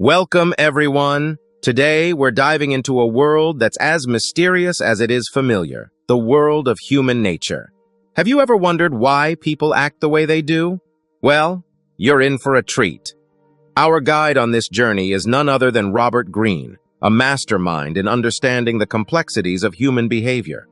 Welcome, everyone. Today, we're diving into a world that's as mysterious as it is familiar, the world of human nature. Have you ever wondered why people act the way they do? Well, you're in for a treat. Our guide on this journey is none other than Robert Greene, a mastermind in understanding the complexities of human behavior.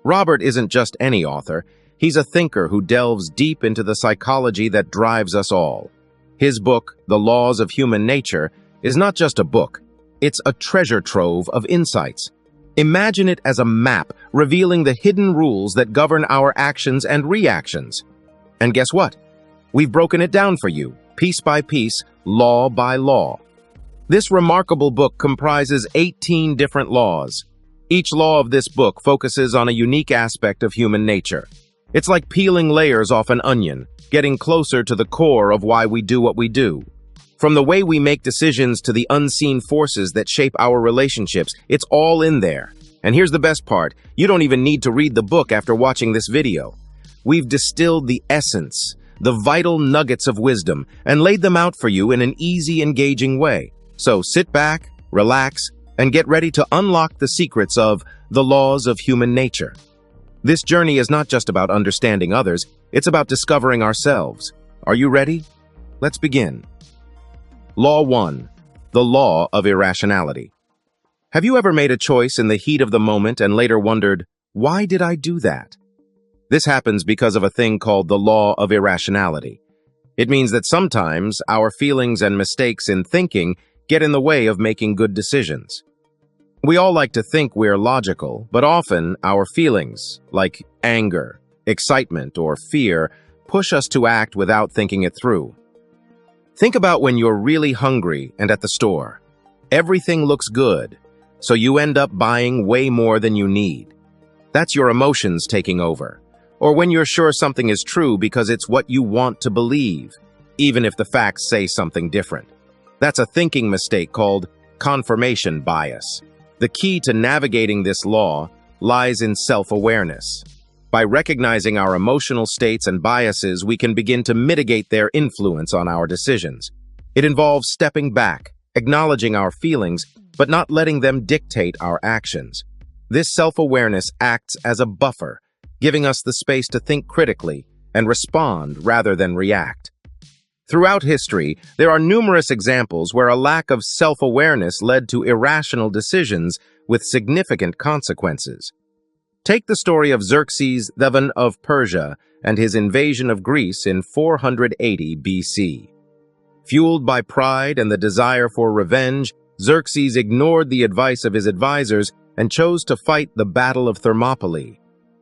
Robert isn't just any author. He's a thinker who delves deep into the psychology that drives us all. His book, The Laws of Human Nature, is not just a book. It's a treasure trove of insights. Imagine it as a map revealing the hidden rules that govern our actions and reactions. And guess what? We've broken it down for you, piece by piece, law by law. This remarkable book comprises 18 different laws. Each law of this book focuses on a unique aspect of human nature. It's like peeling layers off an onion, getting closer to the core of why we do what we do. From the way we make decisions to the unseen forces that shape our relationships, it's all in there. And here's the best part, you don't even need to read the book after watching this video. We've distilled the essence, the vital nuggets of wisdom, and laid them out for you in an easy, engaging way. So sit back, relax, and get ready to unlock the secrets of the laws of human nature. This journey is not just about understanding others, it's about discovering ourselves. Are you ready? Let's begin. Law 1. The Law of Irrationality. Have you ever made a choice in the heat of the moment and later wondered, why did I do that? This happens because of a thing called the Law of Irrationality. It means that sometimes our feelings and mistakes in thinking get in the way of making good decisions. We all like to think we're logical, but often our feelings, like anger, excitement, or fear, push us to act without thinking it through. Think about when you're really hungry and at the store. Everything looks good, so you end up buying way more than you need. That's your emotions taking over. Or when you're sure something is true because it's what you want to believe, even if the facts say something different. That's a thinking mistake called confirmation bias. The key to navigating this law lies in self-awareness. By recognizing our emotional states and biases, we can begin to mitigate their influence on our decisions. It involves stepping back, acknowledging our feelings, but not letting them dictate our actions. This self-awareness acts as a buffer, giving us the space to think critically and respond rather than react. Throughout history, there are numerous examples where a lack of self-awareness led to irrational decisions with significant consequences. Take the story of Xerxes VII of Persia and his invasion of Greece in 480 BC. Fueled by pride and the desire for revenge, Xerxes ignored the advice of his advisors and chose to fight the Battle of Thermopylae.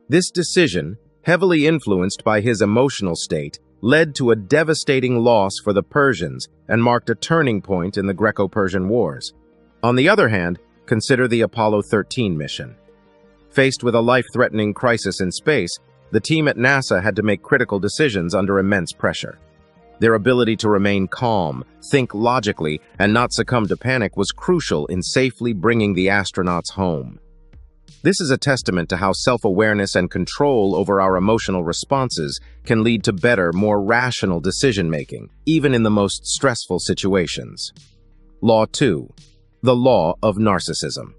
This decision, heavily influenced by his emotional state, led to a devastating loss for the Persians and marked a turning point in the Greco-Persian Wars. On the other hand, consider the Apollo 13 mission. Faced with a life-threatening crisis in space, the team at NASA had to make critical decisions under immense pressure. Their ability to remain calm, think logically, and not succumb to panic was crucial in safely bringing the astronauts home. This is a testament to how self-awareness and control over our emotional responses can lead to better, more rational decision-making, even in the most stressful situations. Law 2. The Law of Narcissism.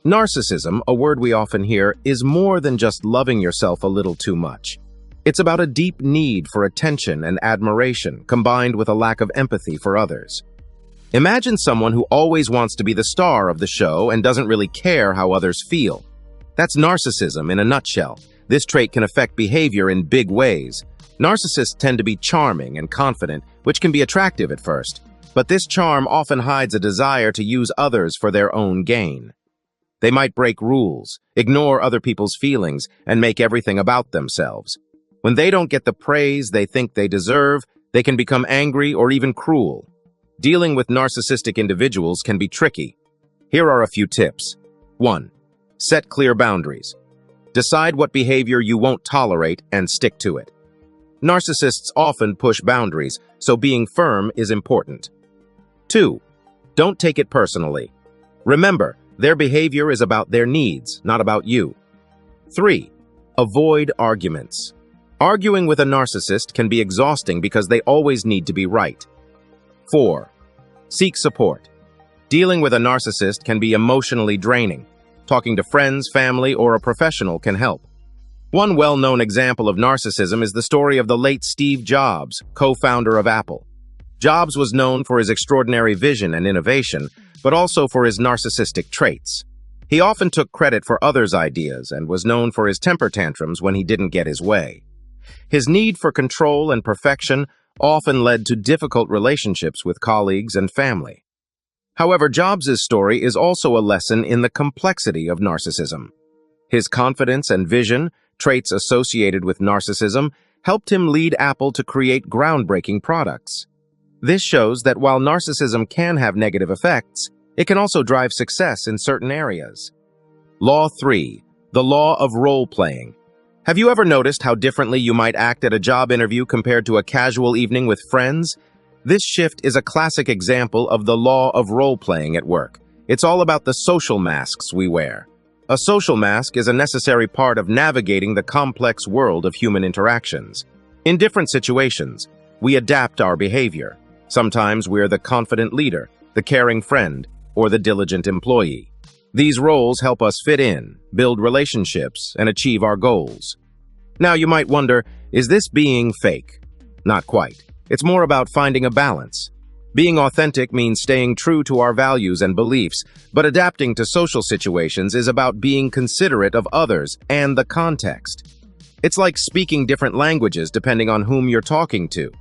Narcissism, a word we often hear, is more than just loving yourself a little too much. It's about a deep need for attention and admiration, combined with a lack of empathy for others. Imagine someone who always wants to be the star of the show and doesn't really care how others feel. That's narcissism in a nutshell. This trait can affect behavior in big ways. Narcissists tend to be charming and confident, which can be attractive at first. But this charm often hides a desire to use others for their own gain. They might break rules, ignore other people's feelings, and make everything about themselves. When they don't get the praise they think they deserve, they can become angry or even cruel. Dealing with narcissistic individuals can be tricky. Here are a few tips. 1. Set clear boundaries. Decide what behavior you won't tolerate and stick to it. Narcissists often push boundaries, so being firm is important. 2. Don't take it personally. Remember, their behavior is about their needs, not about you. 3. Avoid arguments. Arguing with a narcissist can be exhausting because they always need to be right. 4. Seek support. Dealing with a narcissist can be emotionally draining. Talking to friends, family, or a professional can help. One well-known example of narcissism is the story of the late Steve Jobs, co-founder of Apple. Jobs was known for his extraordinary vision and innovation, but also for his narcissistic traits. He often took credit for others' ideas and was known for his temper tantrums when he didn't get his way. His need for control and perfection often led to difficult relationships with colleagues and family. However, Jobs' story is also a lesson in the complexity of narcissism. His confidence and vision, traits associated with narcissism, helped him lead Apple to create groundbreaking products. This shows that while narcissism can have negative effects, it can also drive success in certain areas. Law 3. The Law of Role-Playing. Have you ever noticed how differently you might act at a job interview compared to a casual evening with friends? This shift is a classic example of the law of role-playing at work. It's all about the social masks we wear. A social mask is a necessary part of navigating the complex world of human interactions. In different situations, we adapt our behavior. Sometimes we're the confident leader, the caring friend, or the diligent employee. These roles help us fit in, build relationships, and achieve our goals. Now you might wonder, is this being fake? Not quite. It's more about finding a balance. Being authentic means staying true to our values and beliefs, but adapting to social situations is about being considerate of others and the context. It's like speaking different languages depending on whom you're talking to.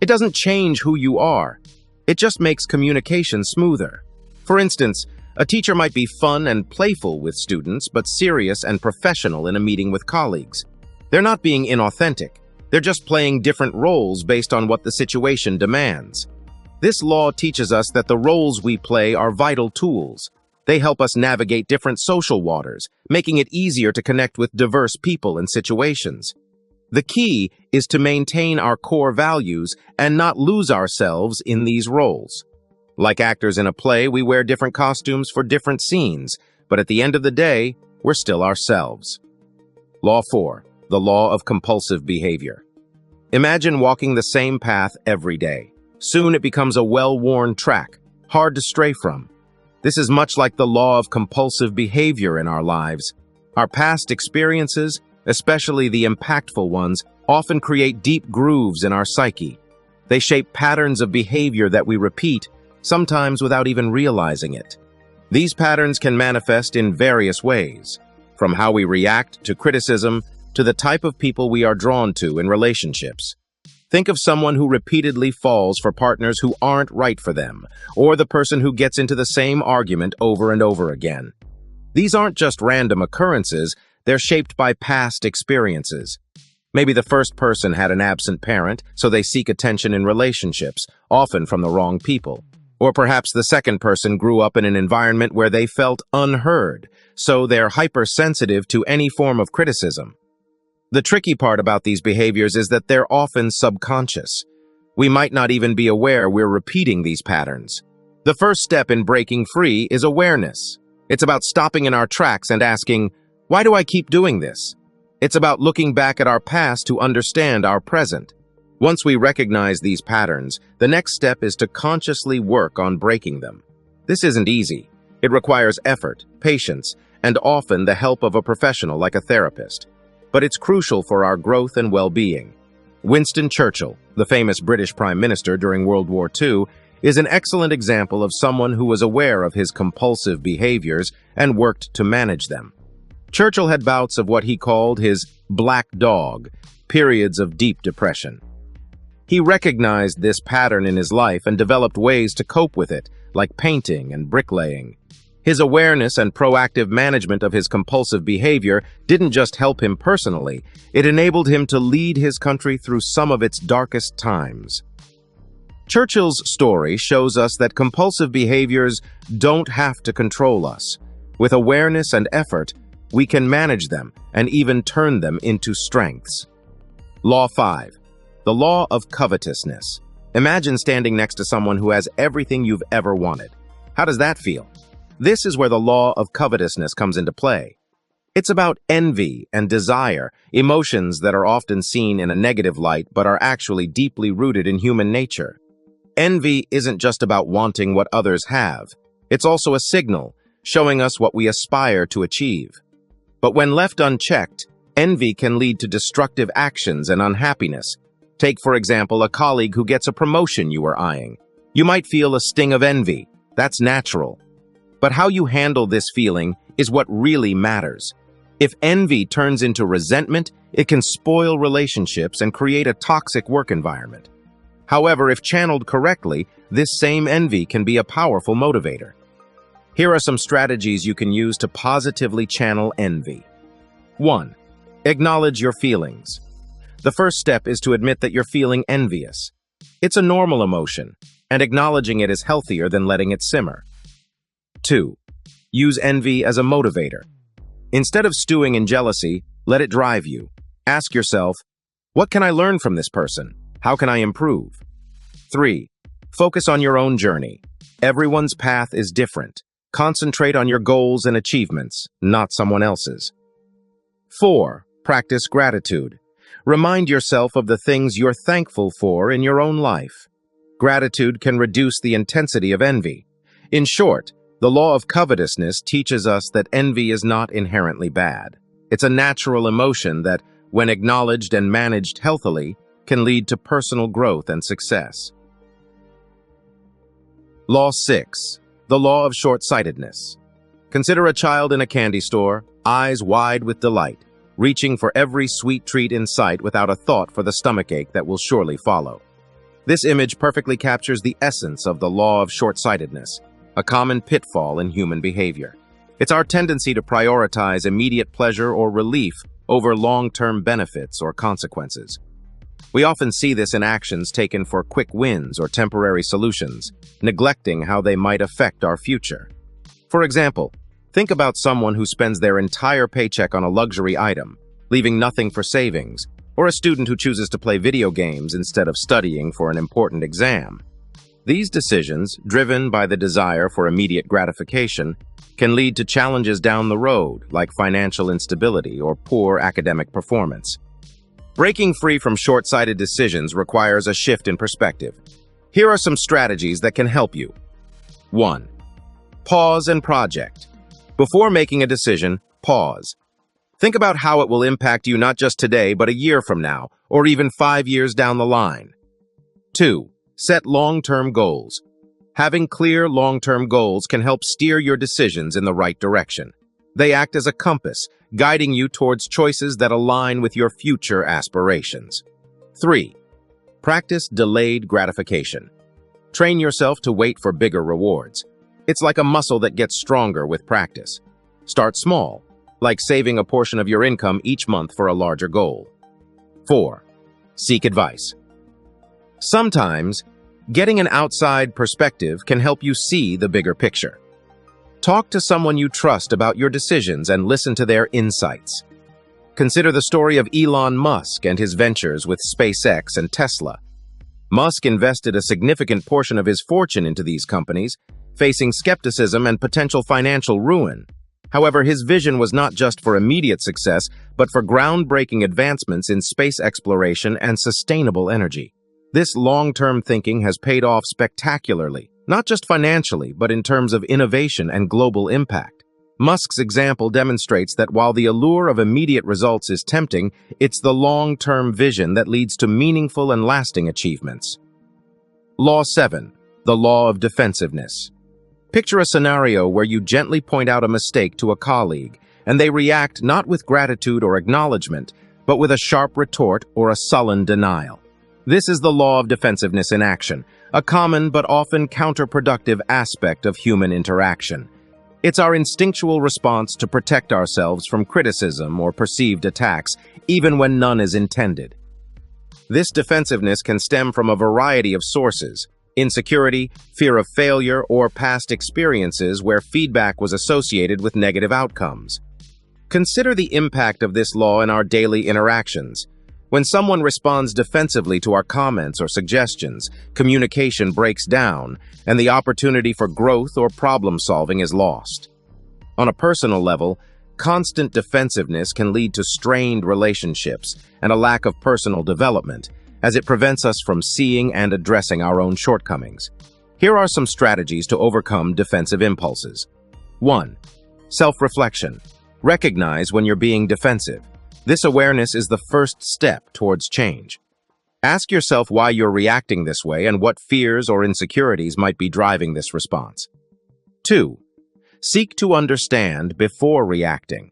It doesn't change who you are. It just makes communication smoother. For instance, a teacher might be fun and playful with students, but serious and professional in a meeting with colleagues. They're not being inauthentic. They're just playing different roles based on what the situation demands. This law teaches us that the roles we play are vital tools. They help us navigate different social waters, making it easier to connect with diverse people and situations. The key is to maintain our core values and not lose ourselves in these roles. Like actors in a play, we wear different costumes for different scenes, but at the end of the day, we're still ourselves. Law 4. The Law of Compulsive Behavior. Imagine walking the same path every day. Soon it becomes a well-worn track, hard to stray from. This is much like the law of compulsive behavior in our lives. Our past experiences, especially the impactful ones, often create deep grooves in our psyche. They shape patterns of behavior that we repeat, sometimes without even realizing it. These patterns can manifest in various ways, from how we react to criticism to the type of people we are drawn to in relationships. Think of someone who repeatedly falls for partners who aren't right for them, or the person who gets into the same argument over and over again. These aren't just random occurrences, they're shaped by past experiences. Maybe the first person had an absent parent, so they seek attention in relationships, often from the wrong people. Or perhaps the second person grew up in an environment where they felt unheard, so they're hypersensitive to any form of criticism. The tricky part about these behaviors is that they're often subconscious. We might not even be aware we're repeating these patterns. The first step in breaking free is awareness. It's about stopping in our tracks and asking, why do I keep doing this? It's about looking back at our past to understand our present. Once we recognize these patterns, the next step is to consciously work on breaking them. This isn't easy. It requires effort, patience, and often the help of a professional like a therapist. But it's crucial for our growth and well-being. Winston Churchill, the famous British Prime Minister during World War II, is an excellent example of someone who was aware of his compulsive behaviors and worked to manage them. Churchill had bouts of what he called his black dog, periods of deep depression. He recognized this pattern in his life and developed ways to cope with it, like painting and bricklaying. His awareness and proactive management of his compulsive behavior didn't just help him personally, it enabled him to lead his country through some of its darkest times. Churchill's story shows us that compulsive behaviors don't have to control us. With awareness and effort, we can manage them and even turn them into strengths. Law 5. The Law of Covetousness. Imagine standing next to someone who has everything you've ever wanted. How does that feel? This is where the law of covetousness comes into play. It's about envy and desire, emotions that are often seen in a negative light but are actually deeply rooted in human nature. Envy isn't just about wanting what others have. It's also a signal, showing us what we aspire to achieve. But when left unchecked, envy can lead to destructive actions and unhappiness. Take, for example, a colleague who gets a promotion you are eyeing. You might feel a sting of envy. That's natural. But how you handle this feeling is what really matters. If envy turns into resentment, it can spoil relationships and create a toxic work environment. However, if channeled correctly, this same envy can be a powerful motivator. Here are some strategies you can use to positively channel envy. 1. Acknowledge your feelings. The first step is to admit that you're feeling envious. It's a normal emotion, and acknowledging it is healthier than letting it simmer. 2. Use envy as a motivator. Instead of stewing in jealousy, let it drive you. Ask yourself, what can I learn from this person? How can I improve? 3. Focus on your own journey. Everyone's path is different. Concentrate on your goals and achievements, not someone else's. 4. Practice gratitude. Remind yourself of the things you're thankful for in your own life. Gratitude can reduce the intensity of envy. In short, the law of covetousness teaches us that envy is not inherently bad. It's a natural emotion that, when acknowledged and managed healthily, can lead to personal growth and success. Law 6. The Law of Shortsightedness. Consider a child in a candy store, eyes wide with delight, reaching for every sweet treat in sight without a thought for the stomachache that will surely follow. This image perfectly captures the essence of the law of short-sightedness, a common pitfall in human behavior. It's our tendency to prioritize immediate pleasure or relief over long-term benefits or consequences. We often see this in actions taken for quick wins or temporary solutions, neglecting how they might affect our future. For example, think about someone who spends their entire paycheck on a luxury item, leaving nothing for savings, or a student who chooses to play video games instead of studying for an important exam. These decisions, driven by the desire for immediate gratification, can lead to challenges down the road, like financial instability or poor academic performance. Breaking free from short-sighted decisions requires a shift in perspective. Here are some strategies that can help you. 1. Pause and project. Before making a decision, pause. Think about how it will impact you not just today, but a year from now, or even 5 years down the line. 2. Set long-term goals. Having clear long-term goals can help steer your decisions in the right direction. They act as a compass, guiding you towards choices that align with your future aspirations. 3. Practice delayed gratification. Train yourself to wait for bigger rewards. It's like a muscle that gets stronger with practice. Start small, like saving a portion of your income each month for a larger goal. 4. Seek advice. Sometimes, getting an outside perspective can help you see the bigger picture. Talk to someone you trust about your decisions and listen to their insights. Consider the story of Elon Musk and his ventures with SpaceX and Tesla. Musk invested a significant portion of his fortune into these companies, facing skepticism and potential financial ruin. However, his vision was not just for immediate success, but for groundbreaking advancements in space exploration and sustainable energy. This long-term thinking has paid off spectacularly, not just financially, but in terms of innovation and global impact. Musk's example demonstrates that while the allure of immediate results is tempting, it's the long-term vision that leads to meaningful and lasting achievements. Law 7. The Law of Defensiveness. Picture a scenario where you gently point out a mistake to a colleague, and they react not with gratitude or acknowledgement, but with a sharp retort or a sullen denial. This is the law of defensiveness in action, a common but often counterproductive aspect of human interaction. It's our instinctual response to protect ourselves from criticism or perceived attacks, even when none is intended. This defensiveness can stem from a variety of sources: insecurity, fear of failure, or past experiences where feedback was associated with negative outcomes. Consider the impact of this law in our daily interactions. When someone responds defensively to our comments or suggestions, communication breaks down, and the opportunity for growth or problem-solving is lost. On a personal level, constant defensiveness can lead to strained relationships and a lack of personal development, as it prevents us from seeing and addressing our own shortcomings. Here are some strategies to overcome defensive impulses. 1. Self-reflection. Recognize when you're being defensive. This awareness is the first step towards change. Ask yourself why you're reacting this way and what fears or insecurities might be driving this response. 2. Seek to understand before reacting.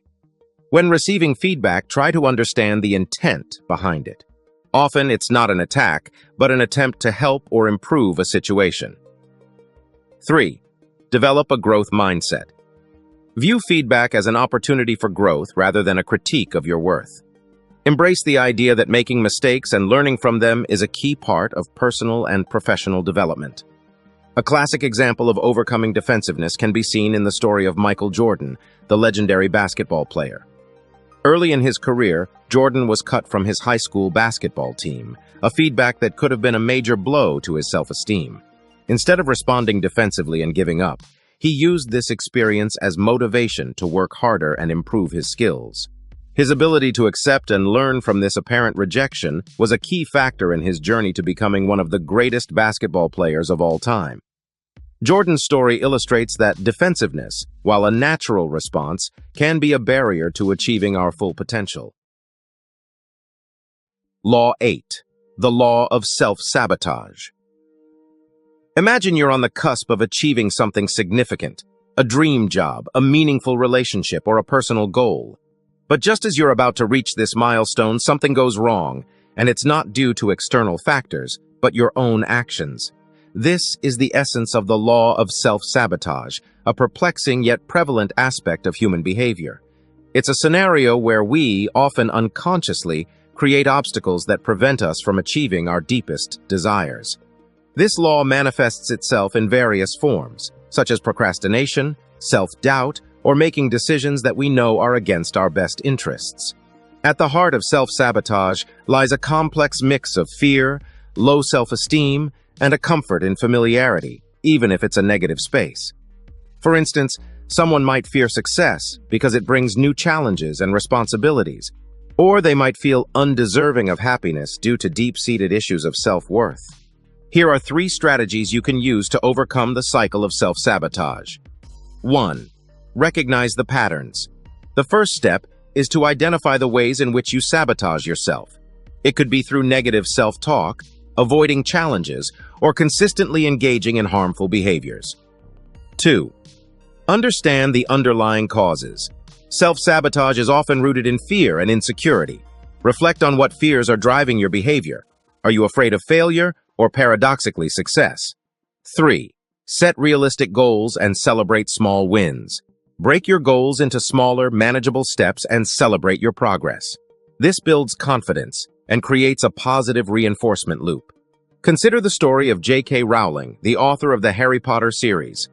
When receiving feedback, try to understand the intent behind it. Often, it's not an attack, but an attempt to help or improve a situation. 3. Develop a growth mindset. View feedback as an opportunity for growth rather than a critique of your worth. Embrace the idea that making mistakes and learning from them is a key part of personal and professional development. A classic example of overcoming defensiveness can be seen in the story of Michael Jordan, the legendary basketball player. Early in his career, Jordan was cut from his high school basketball team, a feedback that could have been a major blow to his self-esteem. Instead of responding defensively and giving up, he used this experience as motivation to work harder and improve his skills. His ability to accept and learn from this apparent rejection was a key factor in his journey to becoming one of the greatest basketball players of all time. Jordan's story illustrates that defensiveness, while a natural response, can be a barrier to achieving our full potential. Law 8. The Law of Self Sabotage. Imagine you're on the cusp of achieving something significant, a dream job, a meaningful relationship, or a personal goal. But just as you're about to reach this milestone, something goes wrong, and it's not due to external factors, but your own actions. This is the essence of the law of self-sabotage, a perplexing yet prevalent aspect of human behavior. It's a scenario where we, often unconsciously, create obstacles that prevent us from achieving our deepest desires. This law manifests itself in various forms, such as procrastination, self-doubt, or making decisions that we know are against our best interests. At the heart of self-sabotage lies a complex mix of fear, low self-esteem, and a comfort in familiarity, even if it's a negative space. For instance, someone might fear success because it brings new challenges and responsibilities, or they might feel undeserving of happiness due to deep-seated issues of self-worth. Here are 3 strategies you can use to overcome the cycle of self-sabotage. 1. Recognize the patterns. The first step is to identify the ways in which you sabotage yourself. It could be through negative self-talk, avoiding challenges, or consistently engaging in harmful behaviors. 2. Understand the underlying causes. Self-sabotage is often rooted in fear and insecurity. Reflect on what fears are driving your behavior. Are you afraid of failure or paradoxically success? 3. Set realistic goals and celebrate small wins. Break your goals into smaller, manageable steps and celebrate your progress. This builds confidence and creates a positive reinforcement loop. Consider the story of J.K. Rowling, the author of the Harry Potter series.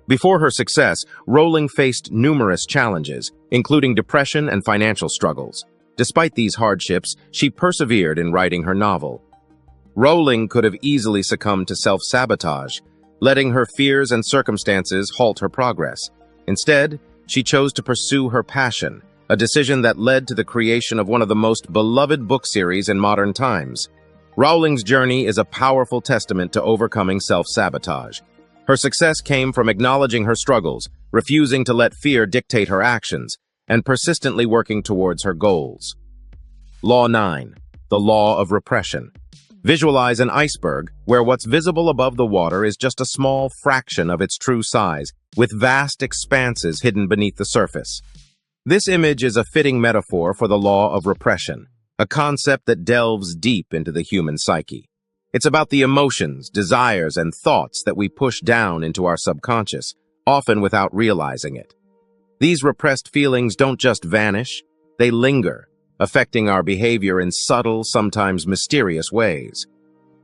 Before her success, Rowling faced numerous challenges, including depression and financial struggles. Despite these hardships, she persevered in writing her novel. Rowling could have easily succumbed to self-sabotage, letting her fears and circumstances halt her progress. Instead, she chose to pursue her passion, a decision that led to the creation of one of the most beloved book series in modern times. Rowling's journey is a powerful testament to overcoming self-sabotage. Her success came from acknowledging her struggles, refusing to let fear dictate her actions, and persistently working towards her goals. Law 9. The Law of Repression. Visualize an iceberg where what's visible above the water is just a small fraction of its true size, with vast expanses hidden beneath the surface. This image is a fitting metaphor for the law of repression, a concept that delves deep into the human psyche. It's about the emotions, desires, and thoughts that we push down into our subconscious, often without realizing it. These repressed feelings don't just vanish, they linger, affecting our behavior in subtle, sometimes mysterious ways.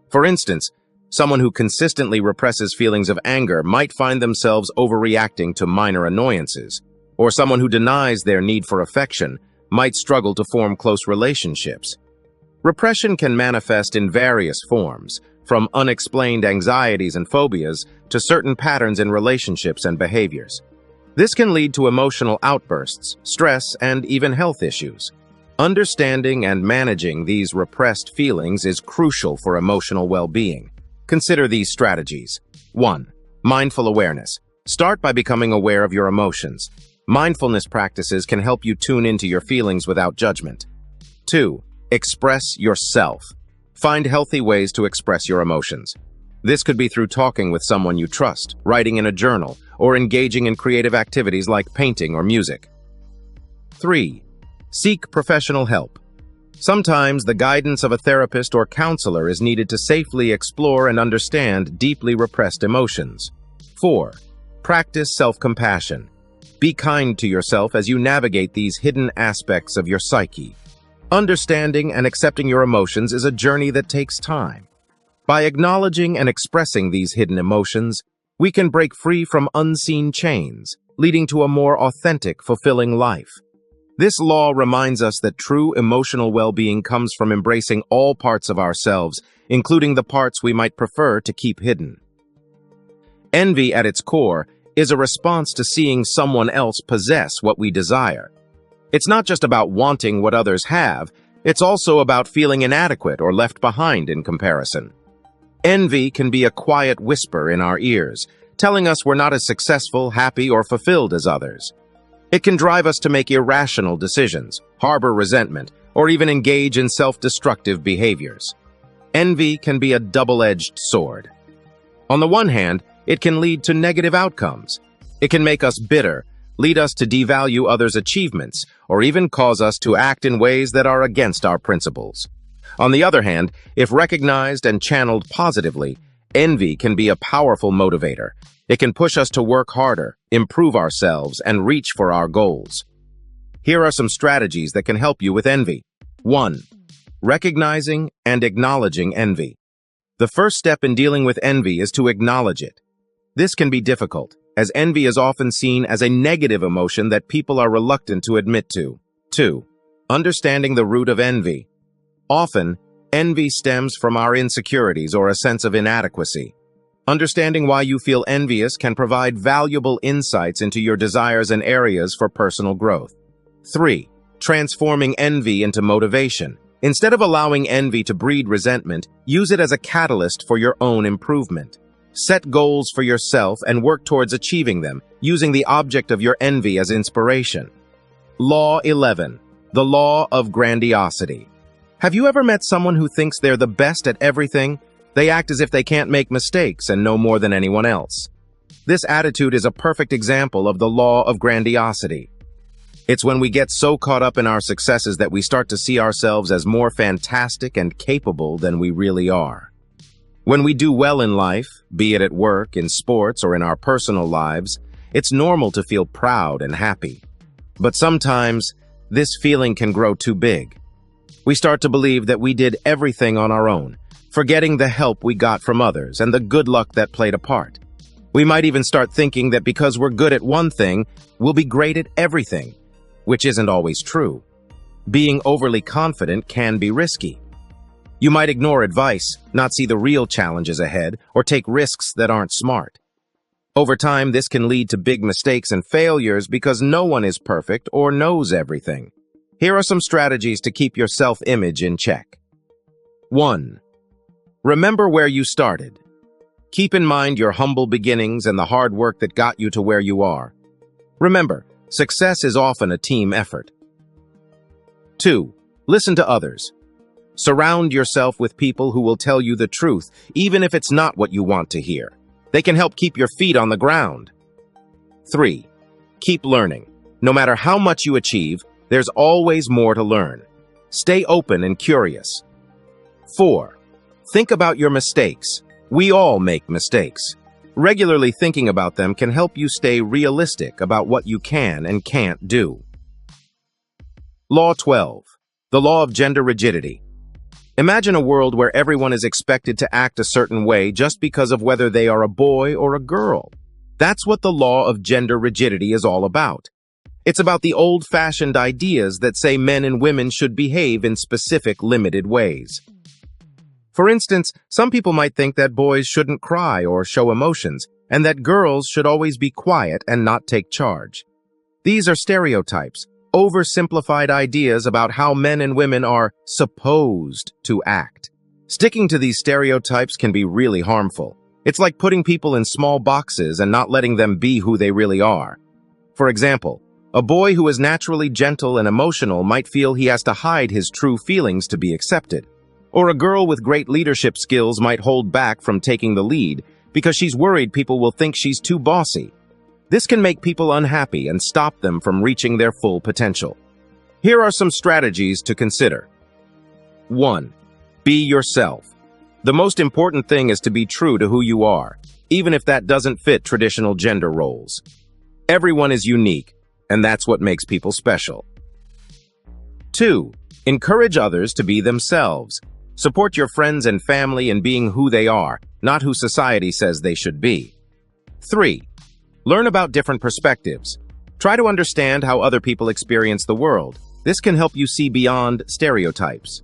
For instance, someone who consistently represses feelings of anger might find themselves overreacting to minor annoyances, or someone who denies their need for affection might struggle to form close relationships. Repression can manifest in various forms, from unexplained anxieties and phobias to certain patterns in relationships and behaviors. This can lead to emotional outbursts, stress, and even health issues. Understanding and managing these repressed feelings is crucial for emotional well-being. Consider these strategies. 1. Mindful awareness. Start by becoming aware of your emotions. Mindfulness practices can help you tune into your feelings without judgment. 2. Express yourself. Find healthy ways to express your emotions. This could be through talking with someone you trust, writing in a journal, or engaging in creative activities like painting or music. 3. Seek professional help. Sometimes the guidance of a therapist or counselor is needed to safely explore and understand deeply repressed emotions. 4. Practice self-compassion. Be kind to yourself as you navigate these hidden aspects of your psyche. Understanding and accepting your emotions is a journey that takes time. By acknowledging and expressing these hidden emotions, we can break free from unseen chains, leading to a more authentic, fulfilling life. This law reminds us that true emotional well-being comes from embracing all parts of ourselves, including the parts we might prefer to keep hidden. Envy, at its core, is a response to seeing someone else possess what we desire. It's not just about wanting what others have, it's also about feeling inadequate or left behind in comparison. Envy can be a quiet whisper in our ears, telling us we're not as successful, happy, or fulfilled as others. It can drive us to make irrational decisions, harbor resentment, or even engage in self-destructive behaviors. Envy can be a double-edged sword. On the one hand, it can lead to negative outcomes. It can make us bitter, lead us to devalue others' achievements, or even cause us to act in ways that are against our principles. On the other hand, if recognized and channeled positively, envy can be a powerful motivator. It can push us to work harder, improve ourselves, and reach for our goals. Here are some strategies that can help you with envy. 1. Recognizing and acknowledging envy. The first step in dealing with envy is to acknowledge it. This can be difficult, as envy is often seen as a negative emotion that people are reluctant to admit to. 2. Understanding the root of envy. Often, envy stems from our insecurities or a sense of inadequacy. Understanding why you feel envious can provide valuable insights into your desires and areas for personal growth. 3. Transforming envy into motivation. Instead of allowing envy to breed resentment, use it as a catalyst for your own improvement. Set goals for yourself and work towards achieving them, using the object of your envy as inspiration. Law 11. The Law of Grandiosity. Have you ever met someone who thinks they're the best at everything? They act as if they can't make mistakes and know more than anyone else. This attitude is a perfect example of the law of grandiosity. It's when we get so caught up in our successes that we start to see ourselves as more fantastic and capable than we really are. When we do well in life, be it at work, in sports, or in our personal lives, it's normal to feel proud and happy. But sometimes, this feeling can grow too big. We start to believe that we did everything on our own, forgetting the help we got from others and the good luck that played a part. We might even start thinking that because we're good at one thing, we'll be great at everything, which isn't always true. Being overly confident can be risky. You might ignore advice, not see the real challenges ahead, or take risks that aren't smart. Over time, this can lead to big mistakes and failures because no one is perfect or knows everything. Here are some strategies to keep your self-image in check. 1. Remember where you started. Keep in mind your humble beginnings and the hard work that got you to where you are. Remember, success is often a team effort. 2. Listen to others. Surround yourself with people who will tell you the truth, even if it's not what you want to hear. They can help keep your feet on the ground. 3. Keep learning. No matter how much you achieve, there's always more to learn. Stay open and curious. 4. Think about your mistakes. We all make mistakes. Regularly thinking about them can help you stay realistic about what you can and can't do. Law 12. The Law of Gender Rigidity. Imagine a world where everyone is expected to act a certain way just because of whether they are a boy or a girl. That's what the Law of Gender Rigidity is all about. It's about the old-fashioned ideas that say men and women should behave in specific, limited ways. For instance, some people might think that boys shouldn't cry or show emotions, and that girls should always be quiet and not take charge. These are stereotypes, oversimplified ideas about how men and women are supposed to act. Sticking to these stereotypes can be really harmful. It's like putting people in small boxes and not letting them be who they really are. For example, a boy who is naturally gentle and emotional might feel he has to hide his true feelings to be accepted. Or a girl with great leadership skills might hold back from taking the lead because she's worried people will think she's too bossy. This can make people unhappy and stop them from reaching their full potential. Here are some strategies to consider. 1. Be yourself. The most important thing is to be true to who you are, even if that doesn't fit traditional gender roles. Everyone is unique, and that's what makes people special. 2. Encourage others to be themselves. Support your friends and family in being who they are, not who society says they should be. 3. Learn about different perspectives. Try to understand how other people experience the world. This can help you see beyond stereotypes.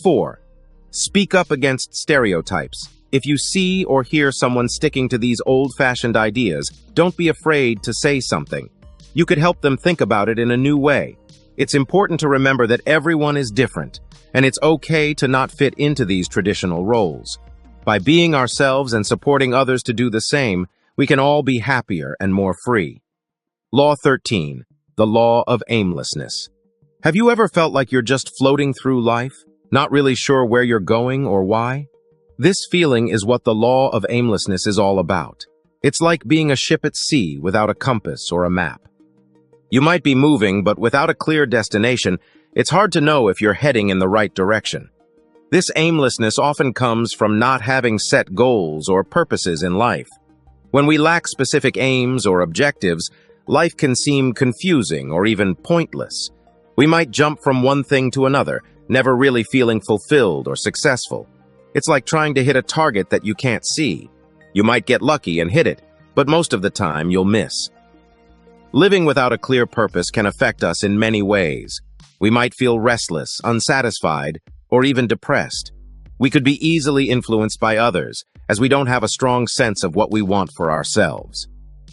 4. Speak up against stereotypes. If you see or hear someone sticking to these old-fashioned ideas, don't be afraid to say something. You could help them think about it in a new way. It's important to remember that everyone is different, and it's okay to not fit into these traditional roles. By being ourselves and supporting others to do the same, we can all be happier and more free. Law 13, the Law of Aimlessness. Have you ever felt like you're just floating through life, not really sure where you're going or why? This feeling is what the Law of Aimlessness is all about. It's like being a ship at sea without a compass or a map. You might be moving, but without a clear destination, it's hard to know if you're heading in the right direction. This aimlessness often comes from not having set goals or purposes in life. When we lack specific aims or objectives, life can seem confusing or even pointless. We might jump from one thing to another, never really feeling fulfilled or successful. It's like trying to hit a target that you can't see. You might get lucky and hit it, but most of the time you'll miss. Living without a clear purpose can affect us in many ways. We might feel restless, unsatisfied, or even depressed. We could be easily influenced by others, as we don't have a strong sense of what we want for ourselves.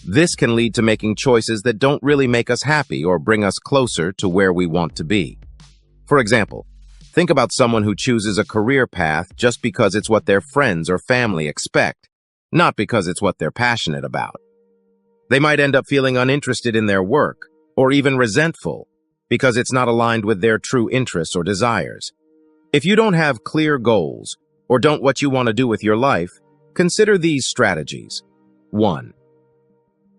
This can lead to making choices that don't really make us happy or bring us closer to where we want to be. For example, think about someone who chooses a career path just because it's what their friends or family expect, not because it's what they're passionate about. They might end up feeling uninterested in their work, or even resentful, because it's not aligned with their true interests or desires. If you don't have clear goals, or don't know what you want to do with your life, consider these strategies. 1.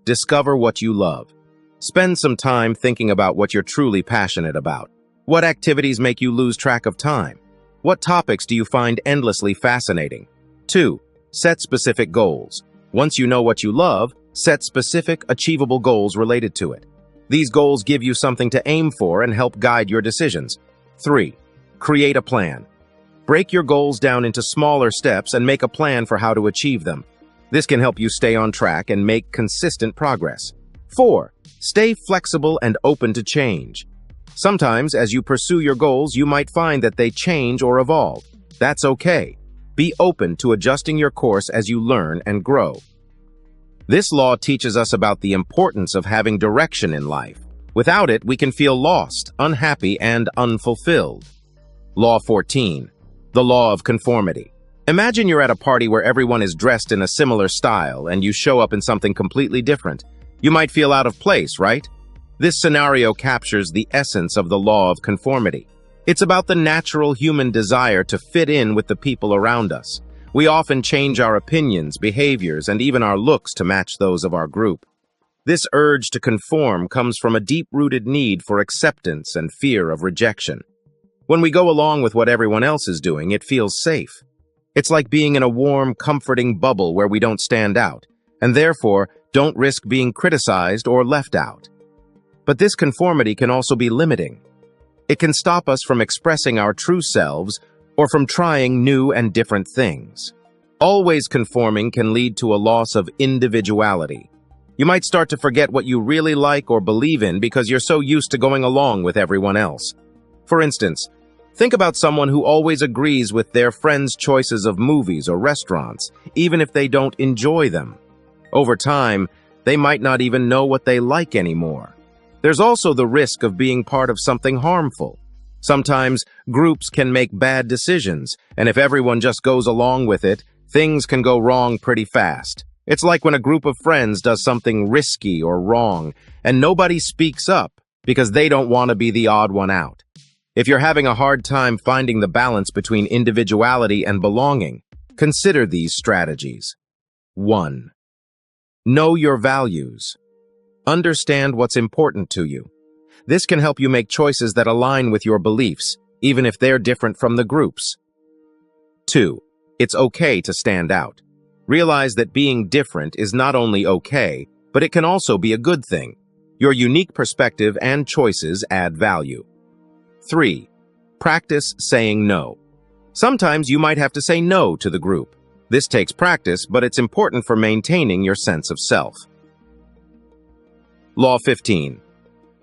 Discover what you love. Spend some time thinking about what you're truly passionate about. What activities make you lose track of time? What topics do you find endlessly fascinating? 2. Set specific goals. Once you know what you love, set specific, achievable goals related to it. These goals give you something to aim for and help guide your decisions. 3. Create a plan. Break your goals down into smaller steps and make a plan for how to achieve them. This can help you stay on track and make consistent progress. 4. Stay flexible and open to change. Sometimes, as you pursue your goals, you might find that they change or evolve. That's okay. Be open to adjusting your course as you learn and grow. This law teaches us about the importance of having direction in life. Without it, we can feel lost, unhappy, and unfulfilled. Law 14, the Law of Conformity. Imagine you're at a party where everyone is dressed in a similar style and you show up in something completely different. You might feel out of place, right? This scenario captures the essence of the Law of Conformity. It's about the natural human desire to fit in with the people around us. We often change our opinions, behaviors, and even our looks to match those of our group. This urge to conform comes from a deep-rooted need for acceptance and fear of rejection. When we go along with what everyone else is doing, it feels safe. It's like being in a warm, comforting bubble where we don't stand out, and therefore don't risk being criticized or left out. But this conformity can also be limiting. It can stop us from expressing our true selves or from trying new and different things. Always conforming can lead to a loss of individuality. You might start to forget what you really like or believe in because you're so used to going along with everyone else. For instance, think about someone who always agrees with their friends' choices of movies or restaurants, even if they don't enjoy them. Over time, they might not even know what they like anymore. There's also the risk of being part of something harmful. Sometimes groups can make bad decisions, and if everyone just goes along with it, things can go wrong pretty fast. It's like when a group of friends does something risky or wrong, and nobody speaks up because they don't want to be the odd one out. If you're having a hard time finding the balance between individuality and belonging, consider these strategies. 1. Know your values. Understand what's important to you. This can help you make choices that align with your beliefs, even if they're different from the group's. 2. It's okay to stand out. Realize that being different is not only okay, but it can also be a good thing. Your unique perspective and choices add value. 3. Practice saying no. Sometimes you might have to say no to the group. This takes practice, but it's important for maintaining your sense of self. Law 15.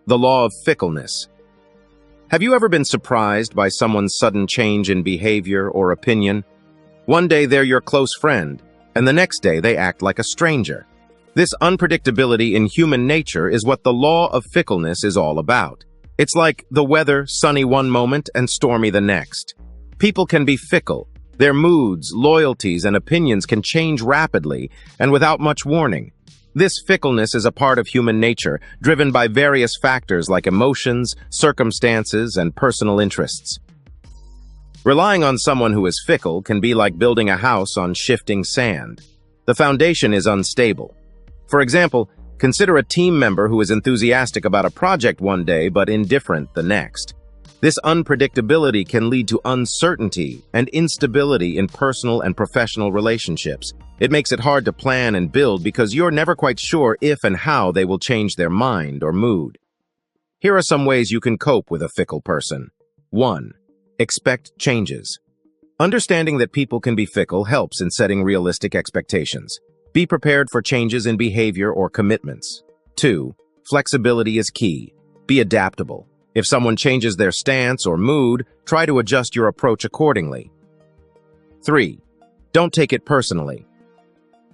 The Law of Fickleness. Have you ever been surprised by someone's sudden change in behavior or opinion? One day they're your close friend, and the next day they act like a stranger. This unpredictability in human nature is what the Law of Fickleness is all about. It's like the weather, sunny one moment and stormy the next. People can be fickle. Their moods, loyalties, and opinions can change rapidly and without much warning. This fickleness is a part of human nature, driven by various factors like emotions, circumstances, and personal interests. Relying on someone who is fickle can be like building a house on shifting sand. The foundation is unstable. For example, consider a team member who is enthusiastic about a project one day but indifferent the next. This unpredictability can lead to uncertainty and instability in personal and professional relationships. It makes it hard to plan and build because you're never quite sure if and how they will change their mind or mood. Here are some ways you can cope with a fickle person. 1. Expect changes. Understanding that people can be fickle helps in setting realistic expectations. Be prepared for changes in behavior or commitments. 2. Flexibility is key. Be adaptable. If someone changes their stance or mood, try to adjust your approach accordingly. 3. Don't take it personally.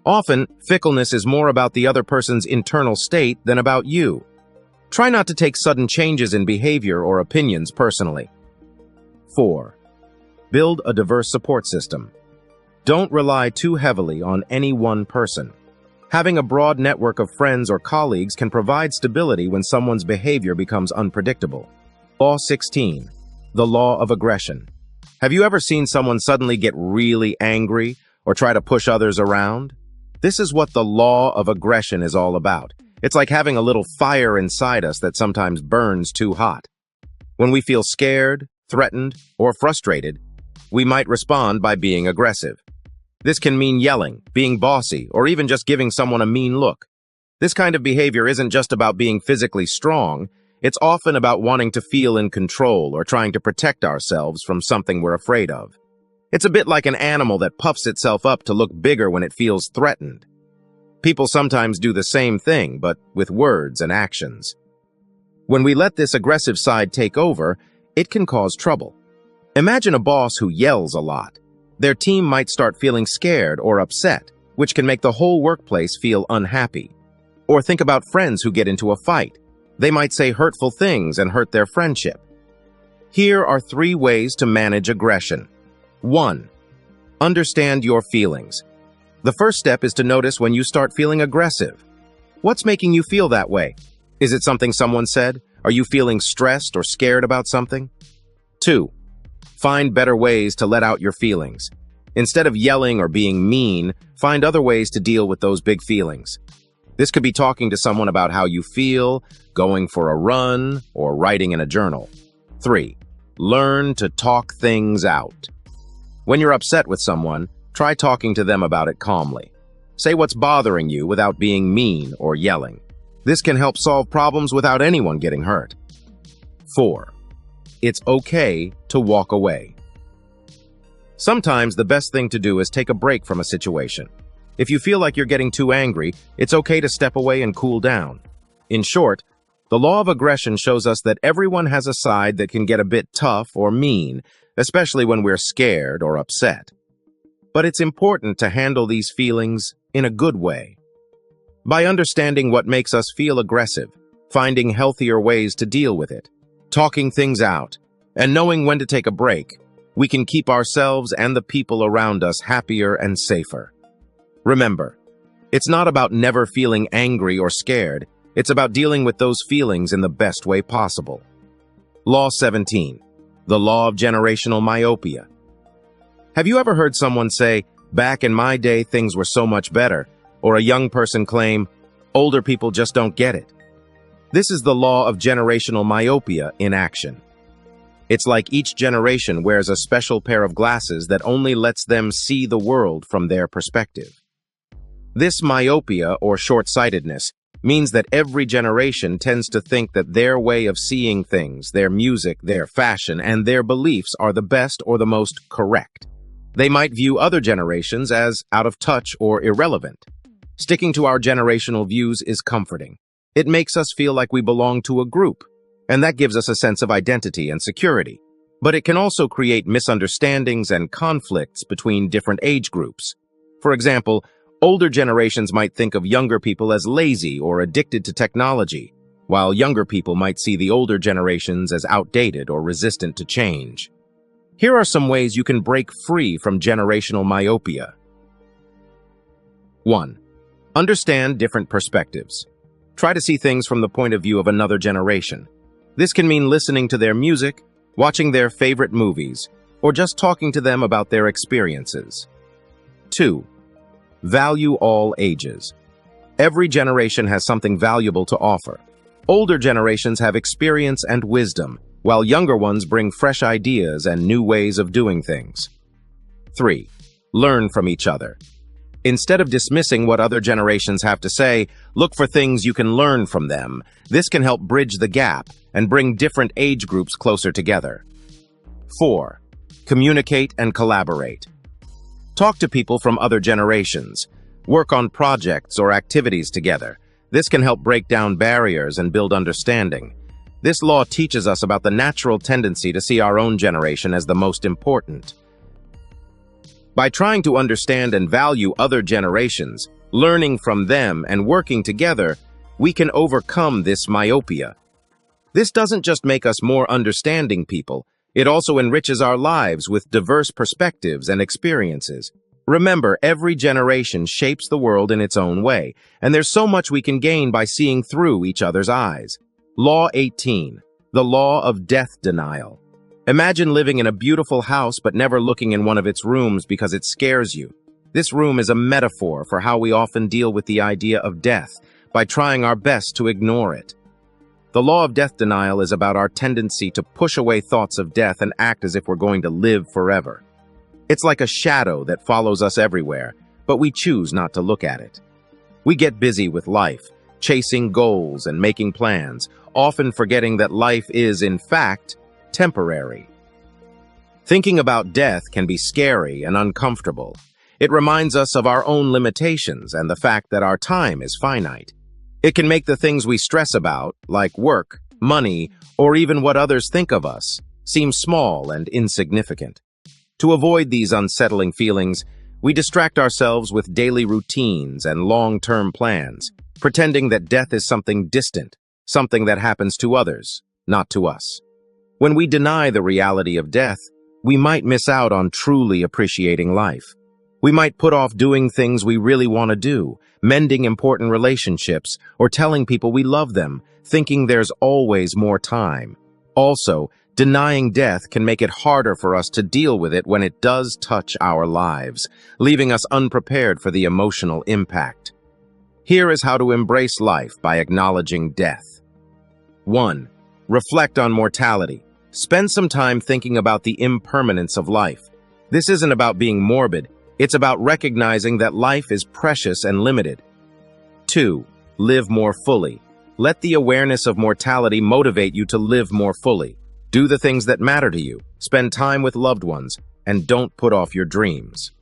Often, fickleness is more about the other person's internal state than about you. Try not to take sudden changes in behavior or opinions personally. 4. Build a diverse support system. Don't rely too heavily on any one person. Having a broad network of friends or colleagues can provide stability when someone's behavior becomes unpredictable. Law 16. The Law of Aggression. Have you ever seen someone suddenly get really angry or try to push others around? This is what the Law of Aggression is all about. It's like having a little fire inside us that sometimes burns too hot. When we feel scared, threatened, or frustrated, we might respond by being aggressive. This can mean yelling, being bossy, or even just giving someone a mean look. This kind of behavior isn't just about being physically strong, it's often about wanting to feel in control or trying to protect ourselves from something we're afraid of. It's a bit like an animal that puffs itself up to look bigger when it feels threatened. People sometimes do the same thing, but with words and actions. When we let this aggressive side take over, it can cause trouble. Imagine a boss who yells a lot. Their team might start feeling scared or upset, which can make the whole workplace feel unhappy. Or think about friends who get into a fight. They might say hurtful things and hurt their friendship. Here are 3 ways to manage aggression. 1. Understand your feelings. The first step is to notice when you start feeling aggressive. What's making you feel that way? Is it something someone said? Are you feeling stressed or scared about something? 2. Find better ways to let out your feelings. Instead of yelling or being mean, find other ways to deal with those big feelings. This could be talking to someone about how you feel, going for a run, or writing in a journal. 3. Learn to talk things out. When you're upset with someone, try talking to them about it calmly. Say what's bothering you without being mean or yelling. This can help solve problems without anyone getting hurt. 4. It's okay to walk away. Sometimes the best thing to do is take a break from a situation. If you feel like you're getting too angry, it's okay to step away and cool down. In short, the law of aggression shows us that everyone has a side that can get a bit tough or mean, especially when we're scared or upset. But it's important to handle these feelings in a good way. By understanding what makes us feel aggressive, finding healthier ways to deal with it, talking things out, and knowing when to take a break, we can keep ourselves and the people around us happier and safer. Remember, it's not about never feeling angry or scared. It's about dealing with those feelings in the best way possible. Law 17. The Law of Generational Myopia. Have you ever heard someone say, "Back in my day, things were so much better," or a young person claim, "Older people just don't get it"? This is the law of generational myopia in action. It's like each generation wears a special pair of glasses that only lets them see the world from their perspective. This myopia, or short-sightedness, means that every generation tends to think that their way of seeing things, their music, their fashion, and their beliefs are the best or the most correct. They might view other generations as out of touch or irrelevant. Sticking to our generational views is comforting. It makes us feel like we belong to a group, and that gives us a sense of identity and security. But it can also create misunderstandings and conflicts between different age groups. For example, older generations might think of younger people as lazy or addicted to technology, while younger people might see the older generations as outdated or resistant to change. Here are some ways you can break free from generational myopia. 1. Understand different perspectives. Try to see things from the point of view of another generation. This can mean listening to their music, watching their favorite movies, or just talking to them about their experiences. 2. Value all ages. Every generation has something valuable to offer. Older generations have experience and wisdom, while younger ones bring fresh ideas and new ways of doing things. 3. Learn from each other. Instead of dismissing what other generations have to say, look for things you can learn from them. This can help bridge the gap and bring different age groups closer together. 4. Communicate and collaborate. Talk to people from other generations. Work on projects or activities together. This can help break down barriers and build understanding. This law teaches us about the natural tendency to see our own generation as the most important. By trying to understand and value other generations, learning from them, and working together, we can overcome this myopia. This doesn't just make us more understanding people, it also enriches our lives with diverse perspectives and experiences. Remember, every generation shapes the world in its own way, and there's so much we can gain by seeing through each other's eyes. Law 18. The Law of Death Denial. Imagine living in a beautiful house but never looking in one of its rooms because it scares you. This room is a metaphor for how we often deal with the idea of death by trying our best to ignore it. The law of death denial is about our tendency to push away thoughts of death and act as if we're going to live forever. It's like a shadow that follows us everywhere, but we choose not to look at it. We get busy with life, chasing goals and making plans, often forgetting that life is, in fact, temporary. Thinking about death can be scary and uncomfortable. It reminds us of our own limitations and the fact that our time is finite. It can make the things we stress about, like work, money, or even what others think of us, seem small and insignificant. To avoid these unsettling feelings, we distract ourselves with daily routines and long-term plans, pretending that death is something distant, something that happens to others, not to us. When we deny the reality of death, we might miss out on truly appreciating life. We might put off doing things we really want to do, mending important relationships, or telling people we love them, thinking there's always more time. Also, denying death can make it harder for us to deal with it when it does touch our lives, leaving us unprepared for the emotional impact. Here is how to embrace life by acknowledging death. 1. Reflect on mortality. Spend some time thinking about the impermanence of life. This isn't about being morbid, it's about recognizing that life is precious and limited. 2. Live more fully. Let the awareness of mortality motivate you to live more fully. Do the things that matter to you, spend time with loved ones, and don't put off your dreams.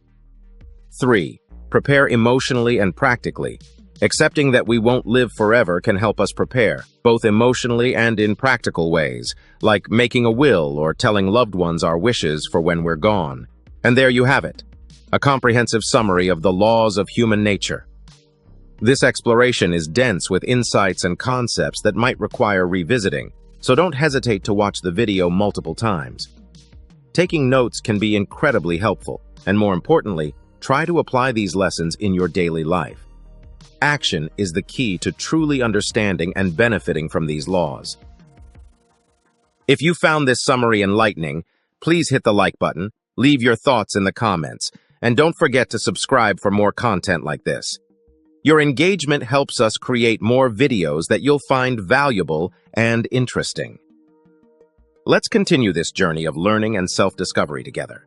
3. Prepare emotionally and practically. Accepting that we won't live forever can help us prepare, both emotionally and in practical ways, like making a will or telling loved ones our wishes for when we're gone. And there you have it, a comprehensive summary of the laws of human nature. This exploration is dense with insights and concepts that might require revisiting, so don't hesitate to watch the video multiple times. Taking notes can be incredibly helpful, and more importantly, try to apply these lessons in your daily life. Action is the key to truly understanding and benefiting from these laws. If you found this summary enlightening, please hit the like button, leave your thoughts in the comments, and don't forget to subscribe for more content like this. Your engagement helps us create more videos that you'll find valuable and interesting. Let's continue this journey of learning and self-discovery together.